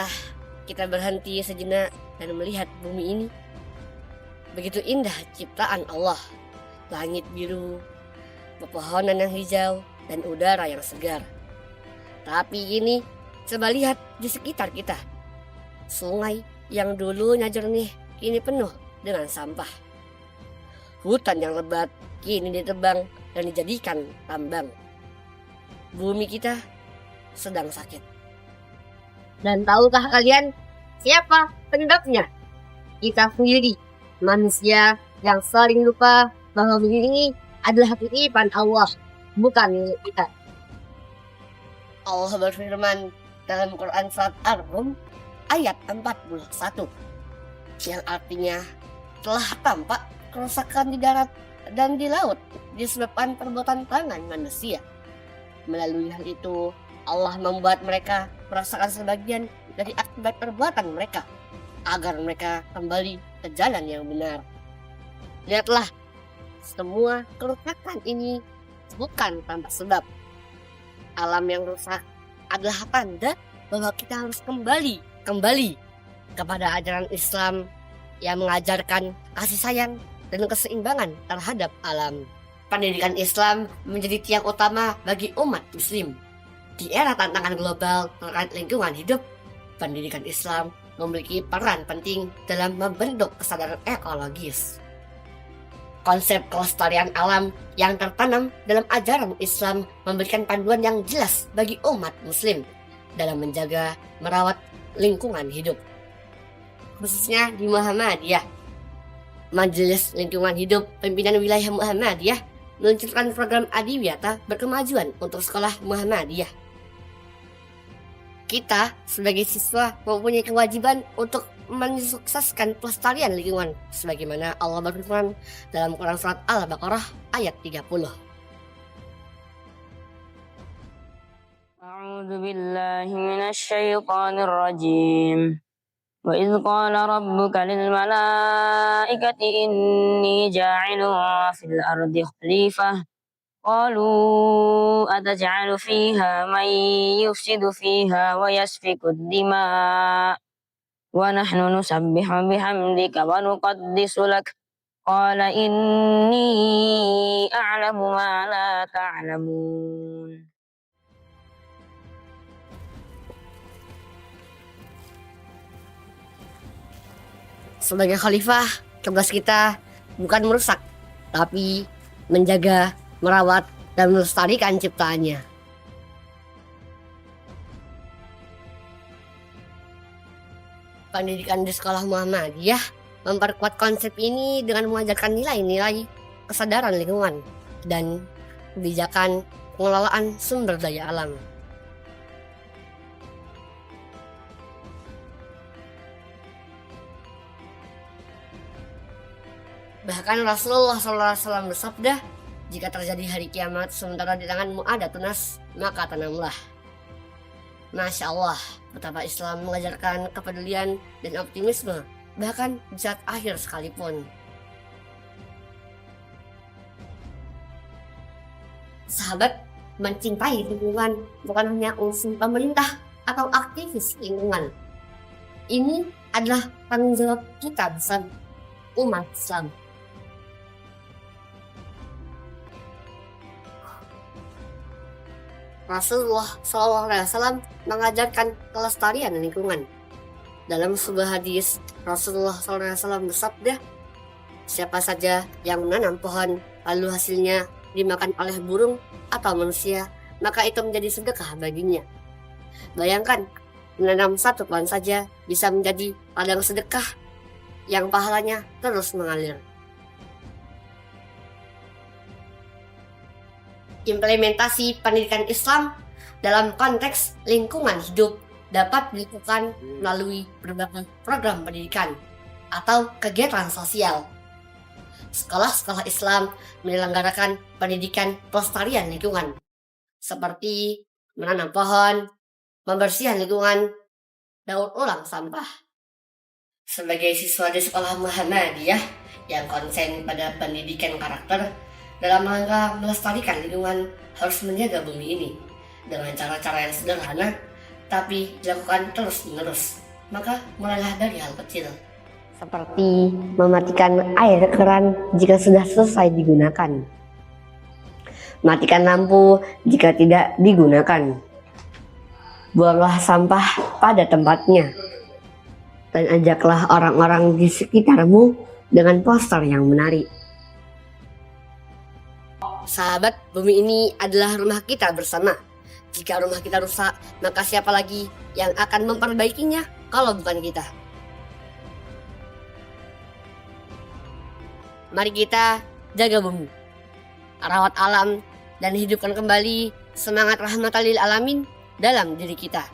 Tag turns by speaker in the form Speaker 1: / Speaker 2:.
Speaker 1: Marilah kita berhenti sejenak dan melihat bumi ini. Begitu indah ciptaan Allah. Langit biru, pepohonan yang hijau, dan udara yang segar. Tapi ini, coba lihat di sekitar kita. Sungai yang dulunya jernih kini penuh dengan sampah. Hutan yang lebat kini ditebang dan dijadikan tambang. Bumi kita sedang sakit. Dan tahukah kalian siapa penyebabnya? Kita sendiri, manusia yang sering lupa bahwa bumi ini adalah titipan Allah, bukan milik kita. Allah berfirman dalam Quran surat Ar-Rum ayat 41 yang artinya telah tampak kerusakan di darat dan di laut disebabkan perbuatan tangan manusia. Melalui hal itu Allah membuat mereka merasakan sebagian dari akibat perbuatan mereka agar mereka kembali ke jalan yang benar. Lihatlah, semua kerusakan ini bukan tanpa sebab. Alam yang rusak adalah tanda bahwa kita harus kembali kepada ajaran Islam yang mengajarkan kasih sayang dan keseimbangan terhadap alam. Pendidikan Islam menjadi tiang utama bagi umat muslim. Di era tantangan global terkait lingkungan hidup, pendidikan Islam memiliki peran penting dalam membentuk kesadaran ekologis. Konsep kelestarian alam yang tertanam dalam ajaran Islam memberikan panduan yang jelas bagi umat muslim dalam menjaga merawat lingkungan hidup. Khususnya di Muhammadiyah. Majelis Lingkungan Hidup Pimpinan Wilayah Muhammadiyah meluncurkan program Adiwiyata Berkemajuan untuk sekolah Muhammadiyah. Kita sebagai siswa mempunyai kewajiban untuk mensukseskan pelestarian lingkungan sebagaimana Allah berfirman dalam Quran surat Al-Baqarah ayat 30.
Speaker 2: A'udzu billahi minasy syaithanir rajim. Wa idz qala rabbuka lil malaikati inni ja'ilun fil ardi khalifah qalu ataj'alu fiha man yufsidu fiha wa yasfiku ad-dima' wa nahnu nusabbihu bihamdika wa nuqaddisu lak qala inni a'lamu ma la ta'lamun.
Speaker 1: Sebagai khalifah, tugas kita bukan merusak, tapi menjaga, merawat, dan melestarikan ciptaannya. Pendidikan di sekolah Muhammadiyah memperkuat konsep ini dengan mengajarkan nilai-nilai kesadaran lingkungan dan kebijakan pengelolaan sumber daya alam. Bahkan Rasulullah SAW bersabda, jika terjadi hari kiamat sementara di tanganmu ada tunas, maka tanamlah. Masya Allah, betapa Islam mengajarkan kepedulian dan optimisme, bahkan di saat akhir sekalipun. Sahabat, mencintai lingkungan bukan hanya urusan pemerintah atau aktivis lingkungan. Ini adalah tanggung jawab kita bersama umat Islam. Rasulullah SAW mengajarkan kelestarian lingkungan. Dalam sebuah hadis, Rasulullah SAW bersabda, siapa saja yang menanam pohon lalu hasilnya dimakan oleh burung atau manusia, maka itu menjadi sedekah baginya. Bayangkan, menanam satu pohon saja bisa menjadi ladang sedekah yang pahalanya terus mengalir. Implementasi pendidikan Islam dalam konteks lingkungan hidup dapat dilakukan melalui berbagai program pendidikan atau kegiatan sosial. Sekolah-sekolah Islam menyelenggarakan pendidikan pelestarian lingkungan seperti menanam pohon, membersihkan lingkungan, daur ulang sampah. Sebagai siswa di sekolah Muhammadiyah yang konsen pada pendidikan karakter, dalam rangka melestarikan lingkungan harus menjaga bumi ini dengan cara-cara yang sederhana tapi dilakukan terus-menerus. Maka mulailah dari hal kecil. Seperti mematikan air keran jika sudah selesai digunakan. Matikan lampu jika tidak digunakan. Buanglah sampah pada tempatnya. Dan ajaklah orang-orang di sekitarmu dengan poster yang menarik. Sahabat, bumi ini adalah rumah kita bersama. Jika rumah kita rusak, maka siapa lagi yang akan memperbaikinya kalau bukan kita? Mari kita jaga bumi, rawat alam, dan hidupkan kembali semangat rahmatan lil alamin dalam diri kita.